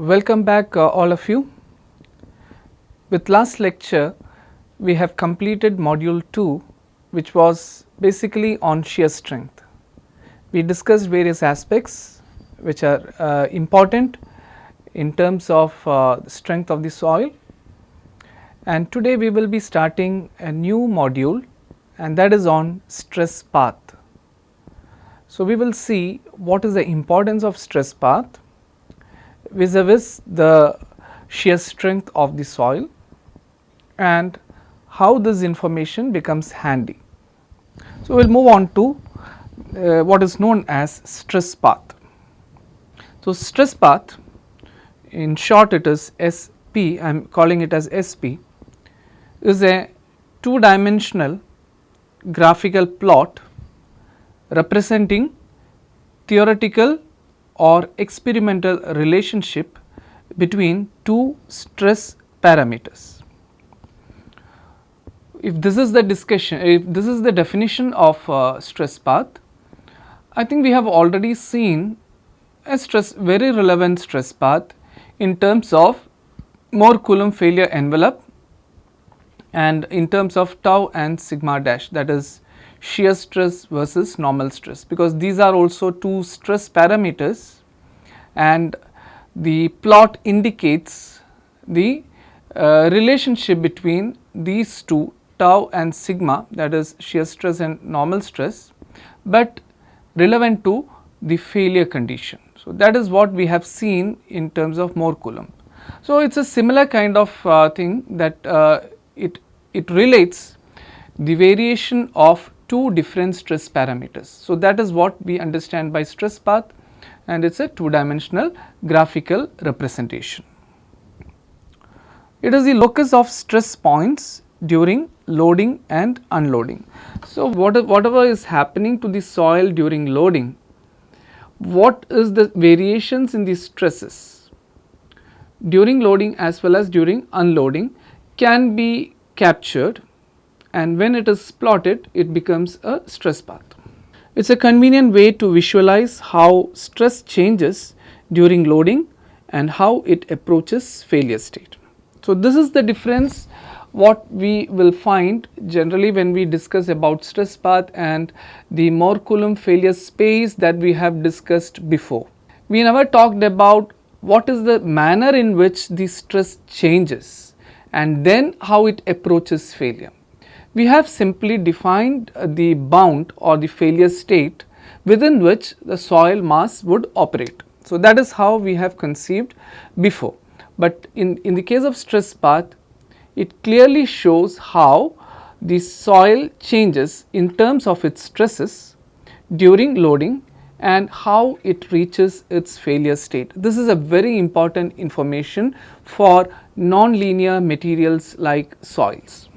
Welcome back all of you. With last lecture we have completed module 2, which was basically on shear strength. We discussed various aspects which are important in terms of strength of the soil, and today we will be starting a new module, and that is on stress path. So, we will see what is the importance of stress path vis-a-vis the shear strength of the soil and how this information becomes handy. So, we will move on to what is known as stress path. So, stress path, in short it is SP, I am calling it as SP, is a two-dimensional graphical plot representing theoretical or experimental relationship between two stress parameters. If this is the discussion, if this is the definition of stress path, I think we have already seen a very relevant stress path in terms of Mohr Coulomb failure envelope and in terms of tau and sigma dash, that is shear stress versus normal stress, because these are also two stress parameters and the plot indicates the relationship between these two, tau and sigma, that is shear stress and normal stress, but relevant to the failure condition. So, that is what we have seen in terms of Mohr Coulomb. So, it is a similar kind of thing that it relates the variation of two different stress parameters. So, that is what we understand by stress path, and it is a two-dimensional graphical representation. It is the locus of stress points during loading and unloading. So, whatever is happening to the soil during loading, what is the variations in the stresses during loading as well as during unloading can be captured, and when it is plotted it becomes a stress path. It is a convenient way to visualize how stress changes during loading and how it approaches failure state. So, this is the difference what we will find generally when we discuss about stress path and the Mohr Coulomb failure space that we have discussed before. We never talked about what is the manner in which the stress changes and then how it approaches failure. We have simply defined the bound or the failure state within which the soil mass would operate. So, that is how we have conceived before, but in the case of stress path, it clearly shows how the soil changes in terms of its stresses during loading and how it reaches its failure state. This is a very important information for non-linear materials like soils.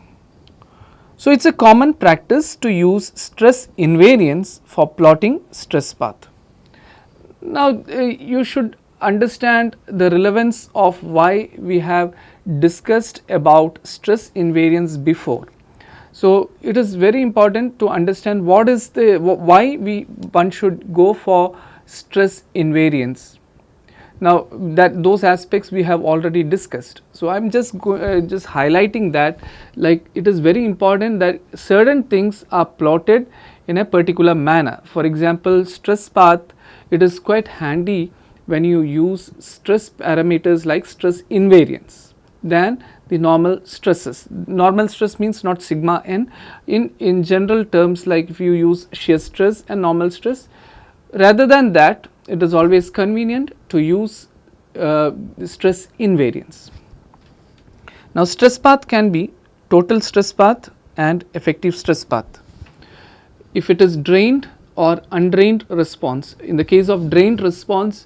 So, it is a common practice to use stress invariance for plotting stress path. Now, you should understand the relevance of why we have discussed about stress invariance before. So, it is very important to understand what is the why one should go for stress invariance. Now, that those aspects we have already discussed. So, I am just highlighting that, like, it is very important that certain things are plotted in a particular manner. For example, stress path, it is quite handy when you use stress parameters like stress invariance than the normal stresses. Normal stress means not sigma n. In general terms, like if you use shear stress and normal stress, rather than that, it is always convenient to use stress invariance. Now, stress path can be total stress path and effective stress path. If it is drained or undrained response, in the case of drained response,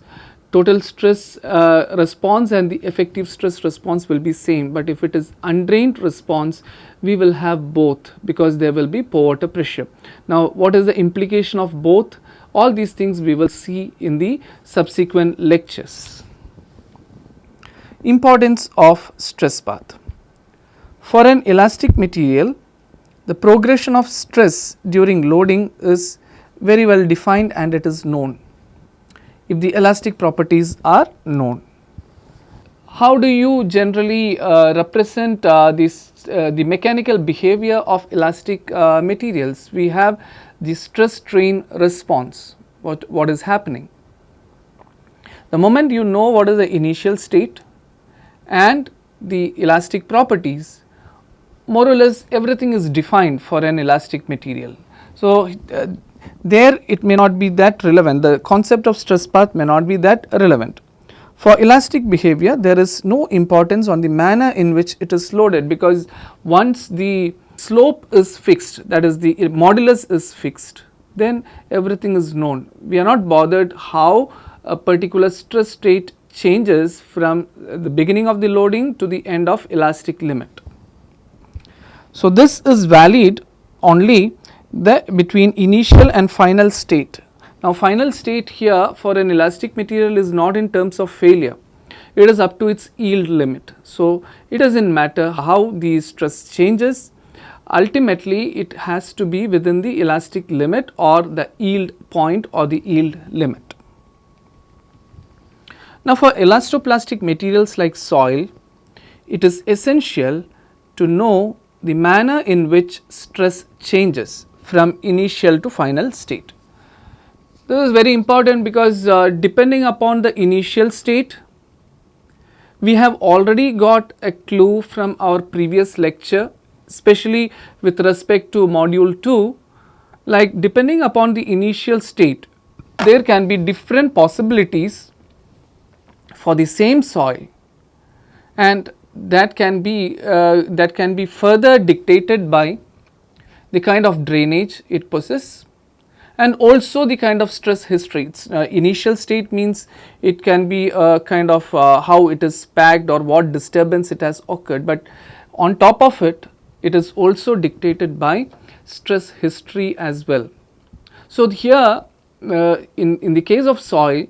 total stress response and the effective stress response will be same, but if it is undrained response, we will have both because there will be pore water pressure. Now, what is the implication of both? All these things we will see in the subsequent lectures. Importance of stress path. For an elastic material, the progression of stress during loading is very well defined and it is known if the elastic properties are known. How do you generally represent the mechanical behavior of elastic materials? We have the stress strain response. What is happening? The moment you know what is the initial state and the elastic properties, more or less everything is defined for an elastic material. So, there it may not be that relevant, the concept of stress path may not be that relevant. For elastic behavior, there is no importance on the manner in which it is loaded, because once the slope is fixed, that is the modulus is fixed, then everything is known. We are not bothered how a particular stress state changes from the beginning of the loading to the end of elastic limit. So, this is valid only between initial and final state. Now, final state here for an elastic material is not in terms of failure, it is up to its yield limit. So, it does not matter how the stress changes, ultimately it has to be within the elastic limit or the yield point or the yield limit. Now, for elastoplastic materials like soil, it is essential to know the manner in which stress changes from initial to final state. This is very important because depending upon the initial state, we have already got a clue from our previous lecture, especially with respect to module 2, like depending upon the initial state, there can be different possibilities for the same soil, and that can be further dictated by the kind of drainage it possesses and also the kind of stress history. Initial state means it can be a kind of how it is packed or what disturbance it has occurred, but on top of it, it is also dictated by stress history as well. So, here in the case of soil,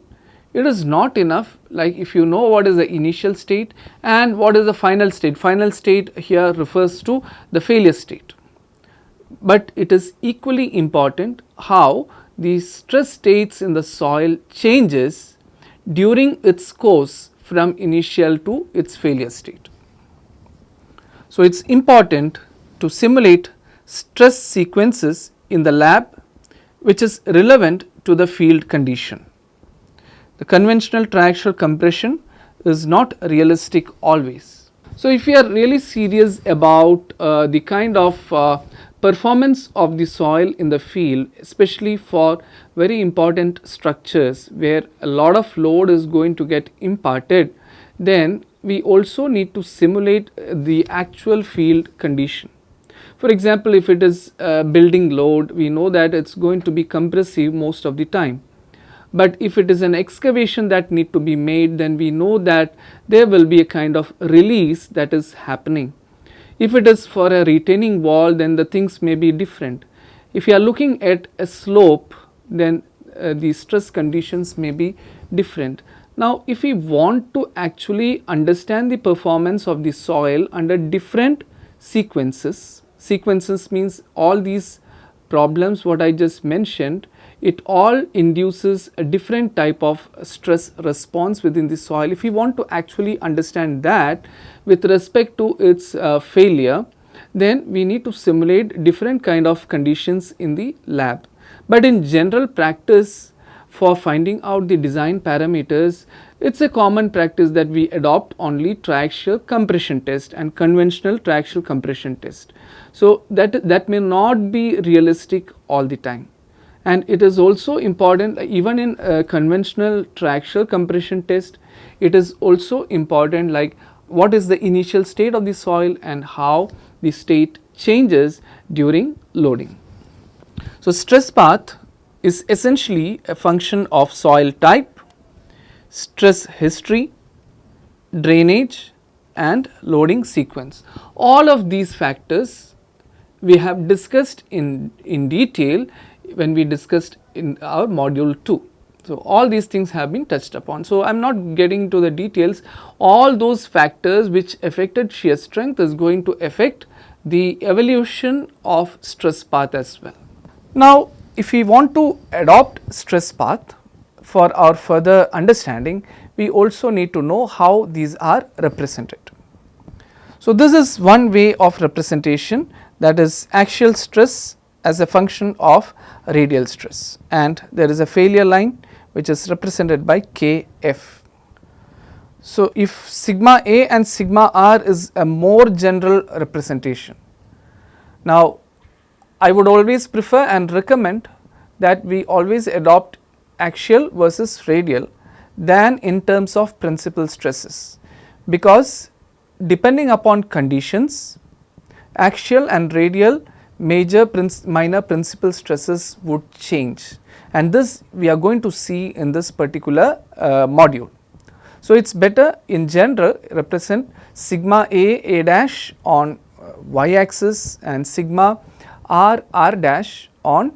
it is not enough, like if you know what is the initial state and what is the final state. Final state here refers to the failure state, but it is equally important how the stress states in the soil changes during its course from initial to its failure state. So, it is important to simulate stress sequences in the lab which is relevant to the field condition. The conventional triaxial compression is not realistic always. So, if we are really serious about the kind of performance of the soil in the field, especially for very important structures where a lot of load is going to get imparted, then we also need to simulate the actual field condition. For example, if it is building load, we know that it is going to be compressive most of the time. But if it is an excavation that need to be made, then we know that there will be a kind of release that is happening. If it is for a retaining wall, then the things may be different. If you are looking at a slope, then the stress conditions may be different. Now, if we want to actually understand the performance of the soil under different sequences means all these problems what I just mentioned, it all induces a different type of stress response within the soil. If we want to actually understand that with respect to its failure, then we need to simulate different kind of conditions in the lab. But in general practice, for finding out the design parameters, it is a common practice that we adopt only triaxial compression test and conventional triaxial compression test. So, that may not be realistic all the time. And it is also important, even in conventional triaxial compression test, it is also important like what is the initial state of the soil and how the state changes during loading. So, stress path is essentially a function of soil type, stress history, drainage and loading sequence. All of these factors we have discussed in detail when we discussed in our module 2. So, all these things have been touched upon. So, I am not getting into the details. All those factors which affected shear strength is going to affect the evolution of stress path as well. Now, if we want to adopt stress path for our further understanding, we we also need to know how these are represented. So, this is one way of representation, that is axial stress as a function of radial stress, and there is a failure line which is represented by Kf. So, if sigma A and sigma R is a more general representation. Now, I would always prefer and recommend that we always adopt axial versus radial than in terms of principal stresses, because depending upon conditions, axial and radial minor principal stresses would change, and this we are going to see in this particular module. So, it is better in general represent sigma A dash on y axis and sigma R dash on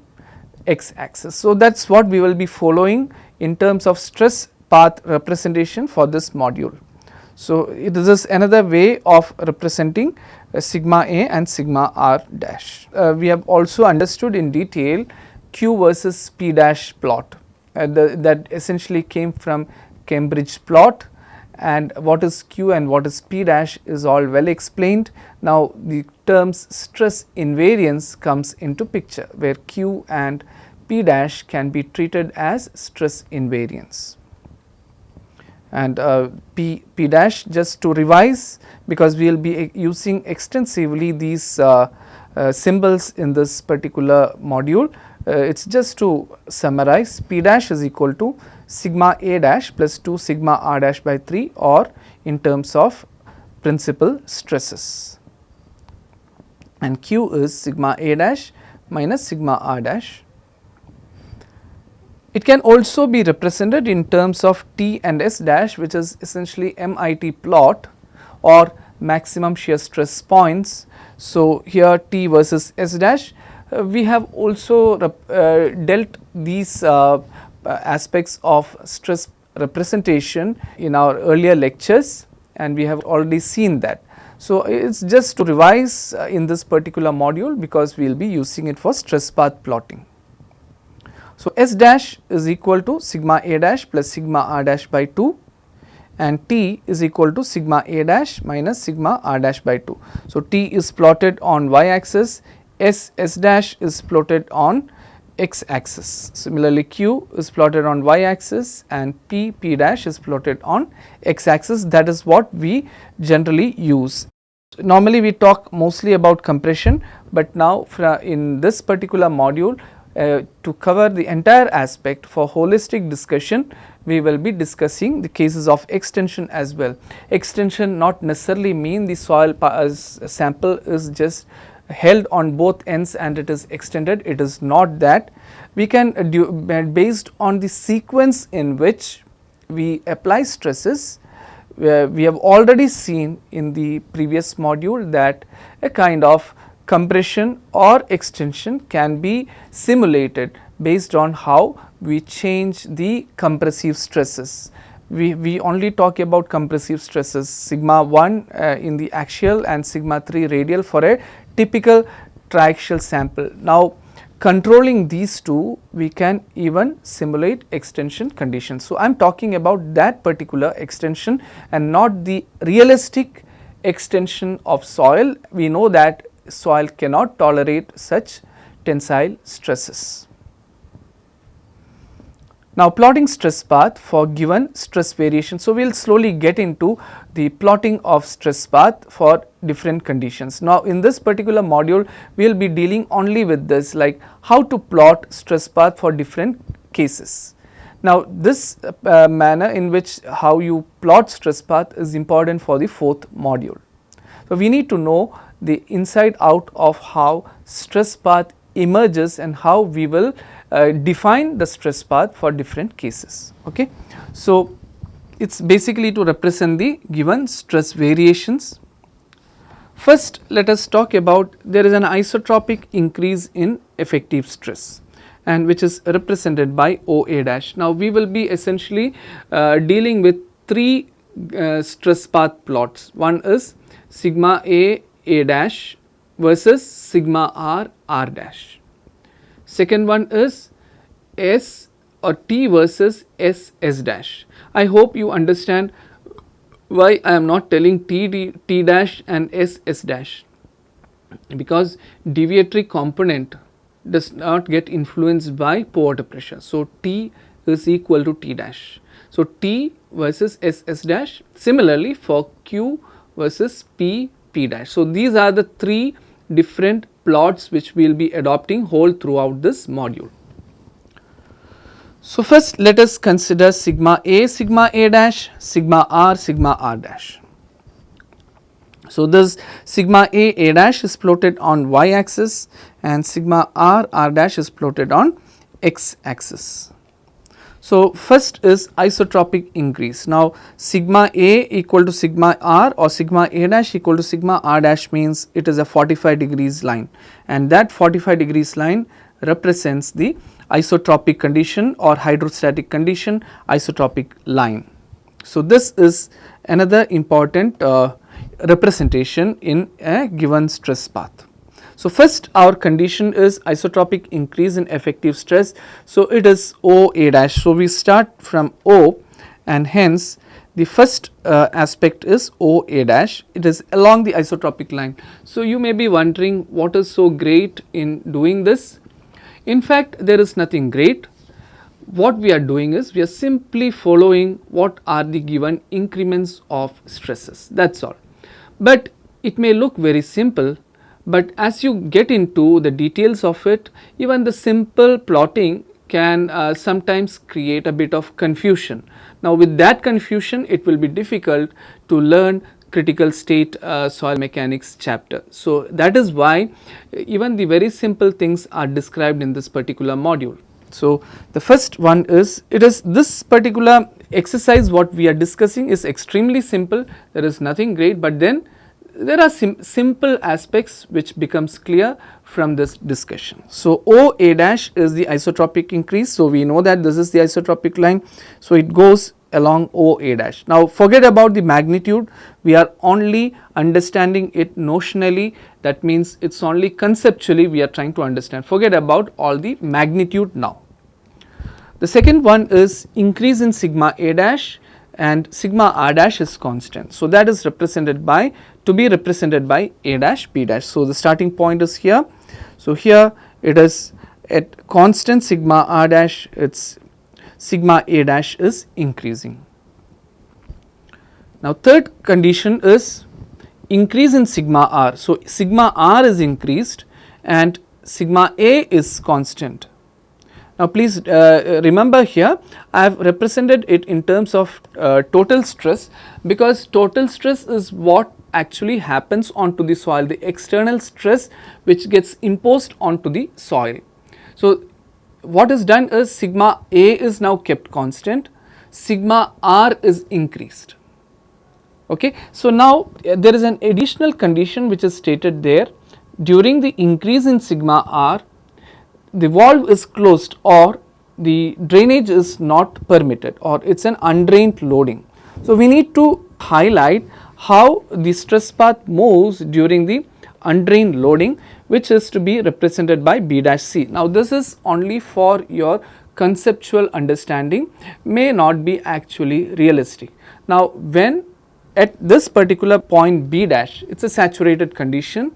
x axis. So, that is what we will be following in terms of stress path representation for this module. So, this is another way of representing sigma A and sigma R dash. We have also understood in detail Q versus P dash plot, that essentially came from Cambridge plot, and what is Q and what is P dash is all well explained. Now, the terms stress invariance comes into picture, where Q and P dash can be treated as stress invariance. And P dash, just to revise, because we will be using extensively these symbols in this particular module, it is just to summarize, P dash is equal to sigma A dash plus 2 sigma R dash by 3, or in terms of principal stresses, and Q is sigma A dash minus sigma R dash. It can also be represented in terms of T and S dash, which is essentially MIT plot or maximum shear stress points. So, here T versus S dash, we have also dealt these aspects of stress representation in our earlier lectures, and we have already seen that. So, it is just to revise in this particular module, because we will be using it for stress path plotting. So, S dash is equal to sigma A dash plus sigma R dash by 2, and T is equal to sigma A dash minus sigma R dash by 2. So, T is plotted on y axis, S dash is plotted on x axis. Similarly, Q is plotted on y axis and P dash is plotted on x axis. That is what we generally use. Normally, we talk mostly about compression, but now in this particular module, to cover the entire aspect for holistic discussion, we will be discussing the cases of extension as well. Extension not necessarily mean the soil sample is just held on both ends and it is extended. It is not that. We can based on the sequence in which we apply stresses. We have already seen in the previous module that a kind of compression or extension can be simulated based on how we change the compressive stresses. We only talk about compressive stresses, sigma 1 in the axial and sigma 3 radial for a typical triaxial sample. Now, controlling these two, we can even simulate extension conditions. So, I am talking about that particular extension and not the realistic extension of soil. We know that soil cannot tolerate such tensile stresses. Now, plotting stress path for given stress variation. So, we will slowly get into the plotting of stress path for different conditions. Now, in this particular module, we will be dealing only with this, like how to plot stress path for different cases. Now, this manner in which how you plot stress path is important for the fourth module. So, we need to know the inside out of how stress path emerges and how we will define the stress path for different cases. Okay. So, it is basically to represent the given stress variations. First, let us talk about there is an isotropic increase in effective stress, and which is represented by OA dash. Now, we will be essentially dealing with three stress path plots. One is sigma A dash versus sigma R dash. Second one is or T versus S dash. I hope you understand why I am not telling T dash and S dash, because deviatory component does not get influenced by pore water pressure. So, T is equal to T dash. So, T versus S dash, similarly for Q versus P dash. So, these are the three different plots which we will be adopting whole throughout this module. So, first let us consider sigma A dash, sigma R dash. So, this sigma A dash is plotted on y axis and sigma R dash is plotted on x axis. So, first is isotropic increase. Now, sigma A equal to sigma R or sigma A dash equal to sigma R dash means it is a 45 degrees line, and that 45 degrees line represents the isotropic condition or hydrostatic condition isotropic line. So, this is another important representation in a given stress path. So, first our condition is isotropic increase in effective stress. So, it is O A dash. So, we start from O and hence the first aspect is O A dash, it is along the isotropic line. So, you may be wondering what is so great in doing this. In fact, there is nothing great. What we are doing is we are simply following what are the given increments of stresses, that is all. But it may look very simple, but as you get into the details of it, even the simple plotting can sometimes create a bit of confusion. Now, with that confusion, it will be difficult to learn critical state soil mechanics chapter. So, that is why even the very simple things are described in this particular module. So, the first one is, it is this particular exercise what we are discussing is extremely simple, there is nothing great, but then there are simple aspects which becomes clear from this discussion. So, O A dash is the isotropic increase. So, we know that this is the isotropic line. So, it goes along O A dash. Now, forget about the magnitude, we are only understanding it notionally, that means it is only conceptually we are trying to understand, forget about all the magnitude now. The second one is increase in sigma A dash and sigma R dash is constant. So, that is represented by, to be represented by A dash B dash. So, the starting point is here. So, here it is at constant sigma R dash, its sigma A dash is increasing. Now, third condition is increase in sigma R. So, sigma R is increased and sigma A is constant. Now, please remember here I have represented it in terms of total stress, because total stress is what actually happens onto the soil, the external stress which gets imposed onto the soil. So, what is done is sigma A is now kept constant, sigma R is increased. Okay. So, now there is an additional condition which is stated there, during the increase in sigma R, the valve is closed or the drainage is not permitted or it is an undrained loading. So, we need to highlight how the stress path moves during the undrained loading, which is to be represented by B dash C. Now, this is only for your conceptual understanding, may not be actually realistic. Now, when at this particular point B dash, it is a saturated condition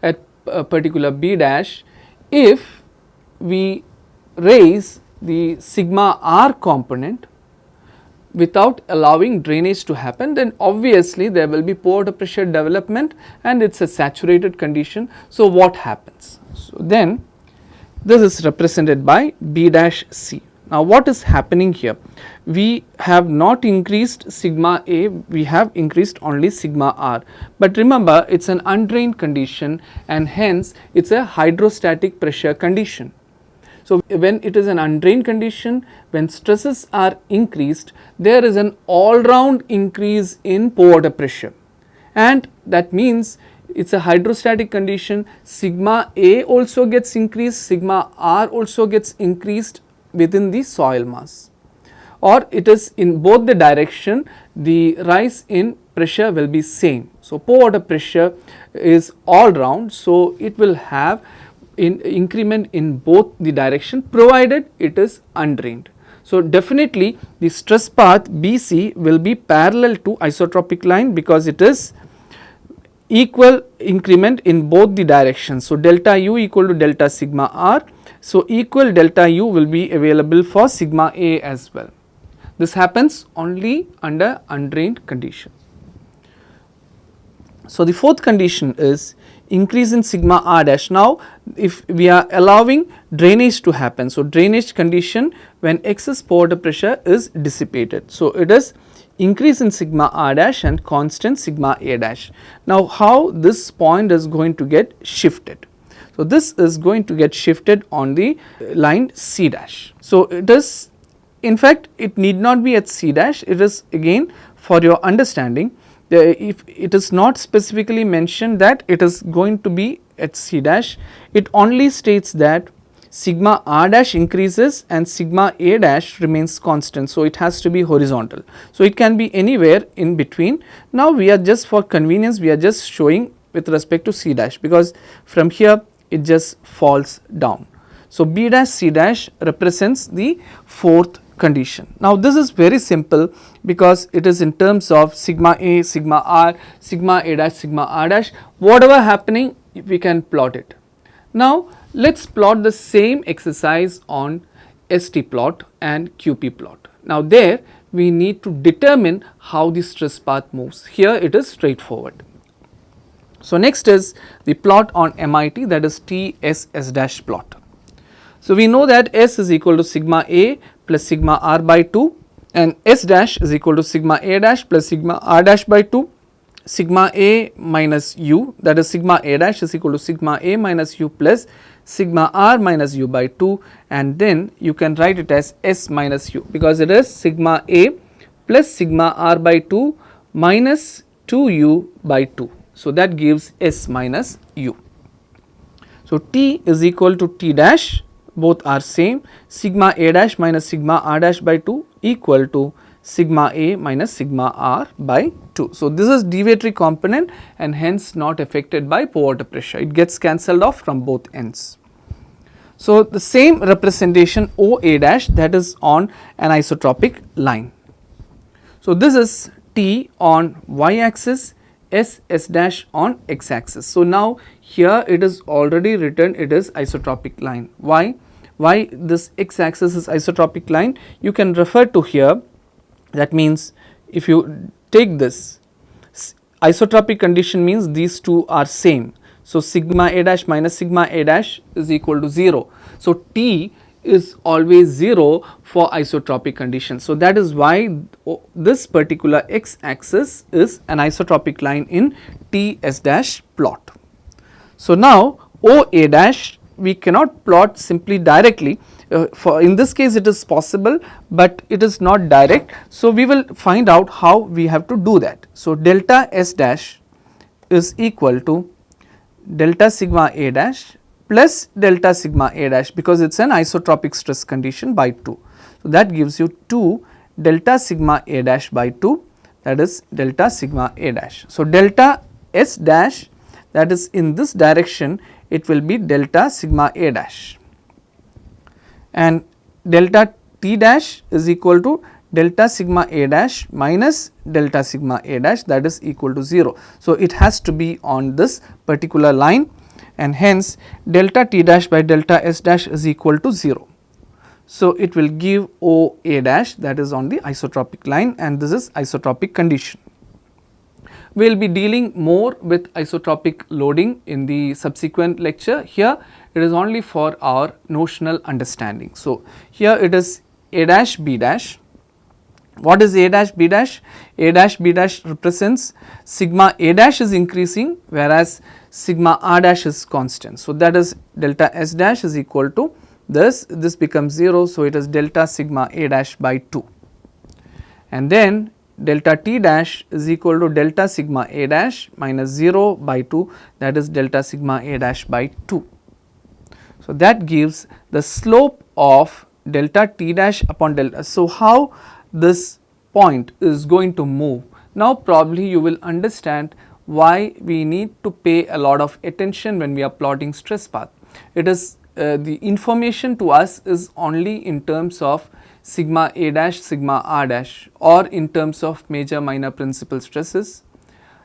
at a particular B dash, if we raise the sigma R component without allowing drainage to happen, then obviously there will be pore water pressure development and it is a saturated condition. So, what happens? So, then this is represented by B dash C. Now, what is happening here? We have not increased sigma A, we have increased only sigma R, but remember it is an undrained condition and hence it is a hydrostatic pressure condition. So, when it is an undrained condition, when stresses are increased, there is an all round increase in pore water pressure, and that means it is a hydrostatic condition, sigma A also gets increased, sigma R also gets increased within the soil mass, or it is in both the direction the rise in pressure will be same. So, pore water pressure is all round, so it will have increment in both the direction provided it is undrained. So, definitely the stress path BC will be parallel to isotropic line because it is equal increment in both the directions. So, delta U equal to delta sigma R. So, equal delta U will be available for sigma A as well. This happens only under undrained condition. So, the fourth condition is increase in sigma R dash. Now, if we are allowing drainage to happen, so drainage condition when excess water pressure is dissipated. So, it is increase in sigma R dash and constant sigma A dash. Now, how this point is going to get shifted? So, this is going to get shifted on the line C dash. So, it is, in fact, it need not be at C dash, it is again for your understanding. If it is not specifically mentioned that it is going to be at C dash, it only states that sigma R dash increases and sigma A dash remains constant. So, it has to be horizontal. So, it can be anywhere in between. Now, we are just for convenience, we are just showing with respect to C dash because from here it just falls down. So, B dash C dash represents the fourth condition. Now, this is very simple because it is in terms of sigma A, sigma R, sigma A dash, sigma R dash, whatever happening we can plot it. Now, let us plot the same exercise on ST plot and QP plot. Now, there we need to determine how the stress path moves. Here it is straightforward. So, next is the plot on MIT, that is TSS dash plot. So, we know that S is equal to sigma A plus sigma R by 2 and S dash is equal to sigma A dash plus sigma R dash by 2, sigma A minus U, that is sigma A dash is equal to sigma A minus U plus sigma R minus U by 2, and then you can write it as S minus U because it is sigma A plus sigma R by 2 minus 2U by 2. So, that gives S minus U. So, T is equal to T dash, both are same, sigma A dash minus sigma R dash by 2 equal to sigma A minus sigma R by 2. So, this is deviatory component and hence not affected by pore water pressure, it gets cancelled off from both ends. So, the same representation OA dash, that is on an isotropic line. So, this is T on y axis, S dash on x axis. So, now here it is already written, it is isotropic line. Why this x axis is isotropic line? You can refer to here, that means if you take this isotropic condition means these two are same. So, sigma A dash minus sigma A dash is equal to 0. So, T is always 0 for isotropic condition. So, that is why this particular x axis is an isotropic line in TS dash plot. So, now OA dash we cannot plot simply directly, for in this case it is possible, but it is not direct. So, we will find out how we have to do that. So, delta S dash is equal to delta sigma A dash plus delta sigma A dash because it is an isotropic stress condition by 2. So, that gives you 2 delta sigma A dash by 2, that is delta sigma A dash. So, delta S dash, that is in this direction, it will be delta sigma A dash, and delta T dash is equal to delta sigma A dash minus delta sigma A dash, that is equal to 0. So, it has to be on this particular line, and hence delta T dash by delta S dash is equal to 0. So, it will give OA dash, that is on the isotropic line, and this is isotropic condition. We will be dealing more with isotropic loading in the subsequent lecture. Here it is only for our notional understanding. So, here it is A dash B dash. What is A dash B dash? A dash B dash represents sigma A dash is increasing, whereas sigma R dash is constant. So, that is delta S dash is equal to this becomes 0. So, it is delta sigma A dash by 2, and then delta T dash is equal to delta sigma A dash minus 0 by 2, that is delta sigma A dash by 2. So, that gives the slope of delta T dash upon delta. So, how this point is going to move? Now, probably you will understand why we need to pay a lot of attention when we are plotting stress path. It is the information to us is only in terms of sigma A dash, sigma R dash, or in terms of major minor principal stresses.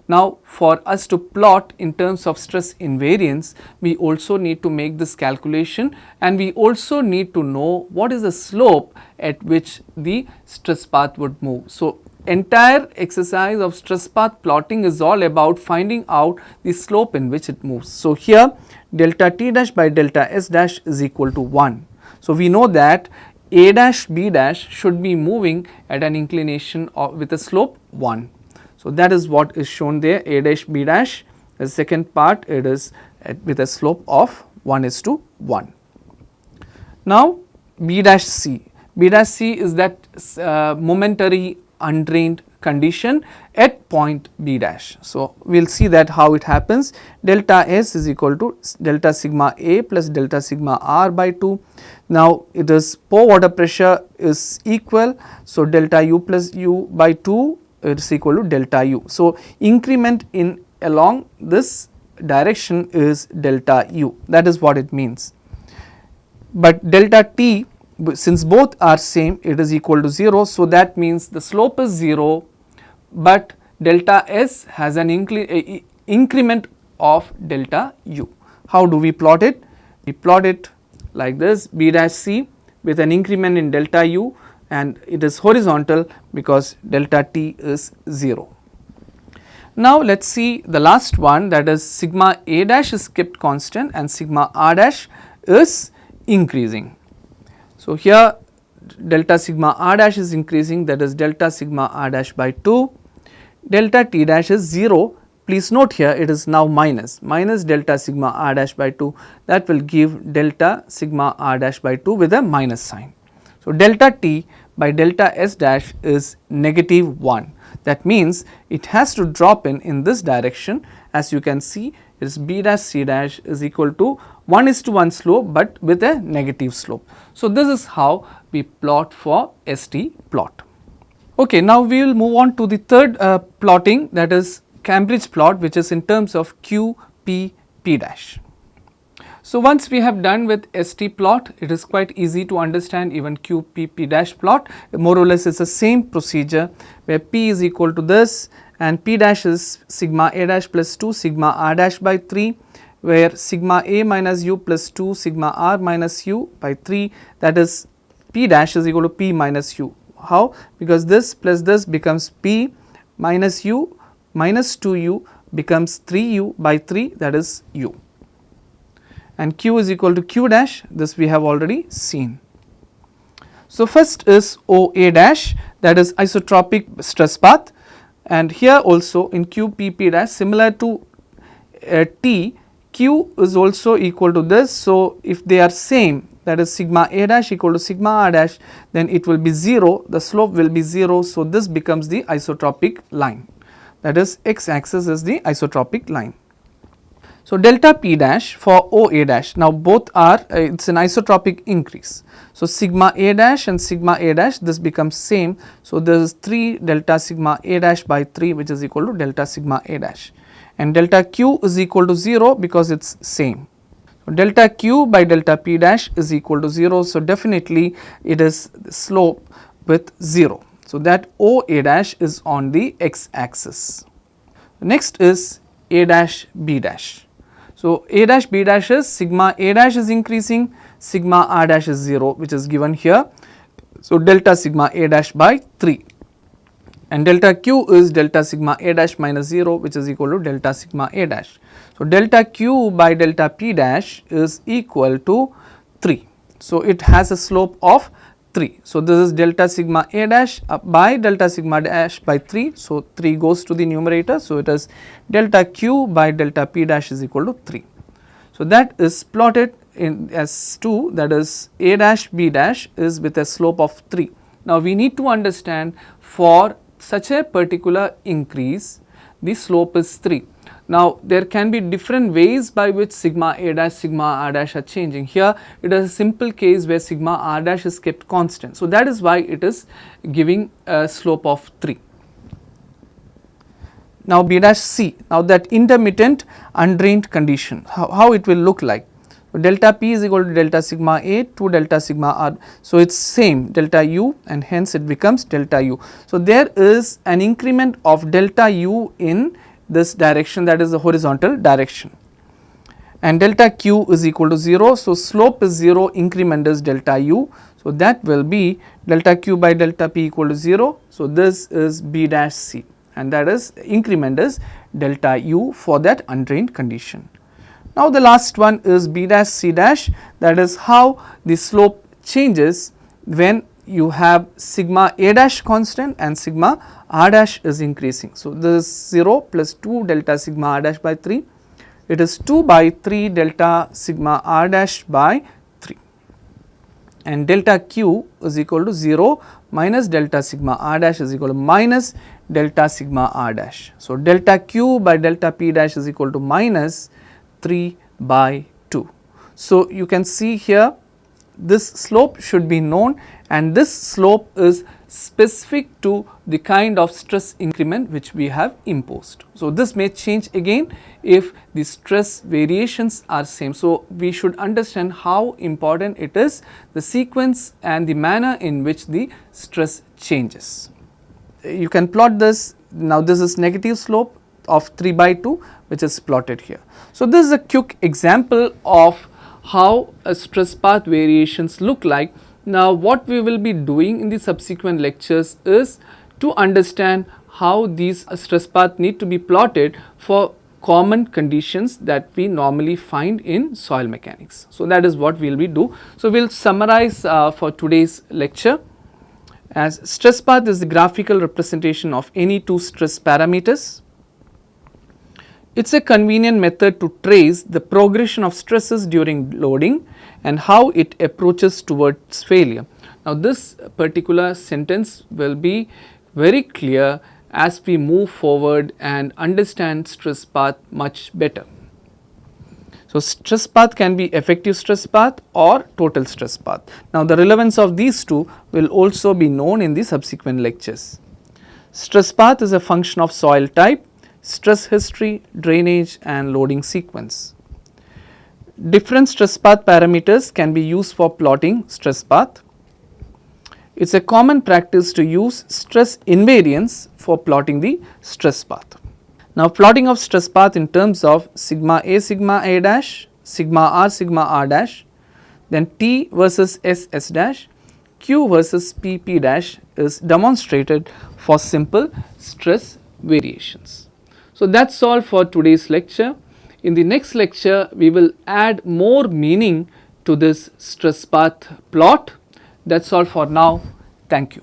Now, for us to plot in terms of stress invariance, we also need to make this calculation, and we also need to know what is the slope at which the stress path would move. So, entire exercise of stress path plotting is all about finding out the slope in which it moves. So, here delta T dash by delta S dash is equal to 1. So, we know that A dash B dash should be moving at an inclination with a slope 1. So, that is what is shown there, A dash B dash. The second part, it is with a slope of 1:1. Now, B dash C. B dash C is that momentary undrained condition at point B dash. So, we will see that how it happens. Delta S is equal to delta sigma A plus delta sigma R by 2. Now, it is pore water pressure is equal. So, delta U plus U by 2 is equal to delta U. So, increment in along this direction is delta U, that is what it means. But delta T, since both are same, it is equal to 0. So, that means the slope is 0, but delta S has an increment of delta U. How do we plot it? We plot it like this, B dash C with an increment in delta U, and it is horizontal because delta T is 0. Now, let us see the last one, that is sigma A dash is kept constant and sigma R dash is increasing. So, here delta sigma R dash is increasing, that is delta sigma R dash by 2, delta T dash is 0. Please note here it is now minus delta sigma R dash by 2, that will give delta sigma R dash by 2 with a minus sign. So, delta T by delta S dash is negative 1. That means it has to drop in this direction. As you can see, it is B dash C dash is equal to 1:1 slope, but with a negative slope. So, this is how we plot for ST plot. Okay, now we will move on to the third plotting, that is Cambridge plot, which is in terms of Q, P, P dash. So, once we have done with ST plot, it is quite easy to understand even Q, P, P dash plot. More or less it is the same procedure, where P is equal to this and P dash is sigma A dash plus 2 sigma R dash by 3, where sigma A minus U plus 2 sigma R minus U by 3, that is P dash is equal to P minus U. How? Because this plus this becomes P minus U minus 2U becomes 3U by 3, that is U. And Q is equal to Q dash, this we have already seen. So, first is OA dash, that is isotropic stress path, and here also in QPP dash, similar to T, Q is also equal to this. So, if they are same, that is sigma A dash equal to sigma R dash, then it will be 0, the slope will be 0. So, this becomes the isotropic line, that is x axis is the isotropic line. So, delta P dash for OA dash, now both are it is an isotropic increase. So, sigma A dash and sigma A dash, this becomes same. So, there is 3 delta sigma A dash by 3, which is equal to delta sigma A dash, and delta Q is equal to 0 because it is same. So, delta Q by delta P dash is equal to 0. So, definitely it is slope with 0. So, that OA dash is on the x axis. Next is A dash B dash. So, A dash B dash is sigma A dash is increasing, sigma R dash is 0, which is given here. So, delta sigma A dash by 3, and delta Q is delta sigma A dash minus 0, which is equal to delta sigma A dash. So, delta Q by delta P dash is equal to 3. So, it has a slope of 3. So, this is delta sigma A dash by delta sigma dash by 3. So, 3 goes to the numerator. So, it is delta Q by delta P dash is equal to 3. So, that is plotted in as 2, that is A dash B dash is with a slope of 3. Now, we need to understand for such a particular increase, the slope is 3. Now, there can be different ways by which sigma A dash, sigma R dash are changing. Here it is a simple case where sigma R dash is kept constant. So, that is why it is giving a slope of 3. Now, B dash C, now that intermittent undrained condition, how it will look like. Delta P is equal to delta sigma A to delta sigma R. So, it is same delta U, and hence it becomes delta U. So, there is an increment of delta U in this direction, that is the horizontal direction, and delta Q is equal to 0. So, slope is 0, increment is delta U. So, that will be delta Q by delta P equal to 0. So, this is B dash C, and that is increment is delta U for that undrained condition. Now, the last one is B dash C dash, that is how the slope changes when you have sigma A dash constant and sigma R dash is increasing. So, this is 0 plus 2 delta sigma R dash by 3, it is 2 by 3 delta sigma R dash by 3, and delta Q is equal to 0 minus delta sigma R dash is equal to minus delta sigma R dash. So, delta Q by delta P dash is equal to minus 3 by 2. So, you can see here this slope should be known, and this slope is specific to the kind of stress increment which we have imposed. So, this may change again if the stress variations are same. So, we should understand how important it is, the sequence and the manner in which the stress changes. You can plot this. Now, this is negative slope of 3 by 2 which is plotted here. So, this is a quick example of how a stress path variations look like. Now, what we will be doing in the subsequent lectures is to understand how these stress paths need to be plotted for common conditions that we normally find in soil mechanics. So, that is what we will be do. So, we will summarize for today's lecture as stress path is the graphical representation of any two stress parameters. It is a convenient method to trace the progression of stresses during loading and how it approaches towards failure. Now, this particular sentence will be very clear as we move forward and understand stress path much better. So, stress path can be effective stress path or total stress path. Now, the relevance of these two will also be known in the subsequent lectures. Stress path is a function of soil type, stress history, drainage and loading sequence. Different stress path parameters can be used for plotting stress path. It is a common practice to use stress invariance for plotting the stress path. Now, plotting of stress path in terms of sigma A dash, sigma R dash, then T versus S dash, Q versus P dash is demonstrated for simple stress variations. So, that is all for today's lecture. In the next lecture, we will add more meaning to this stress path plot. That is all for now. Thank you.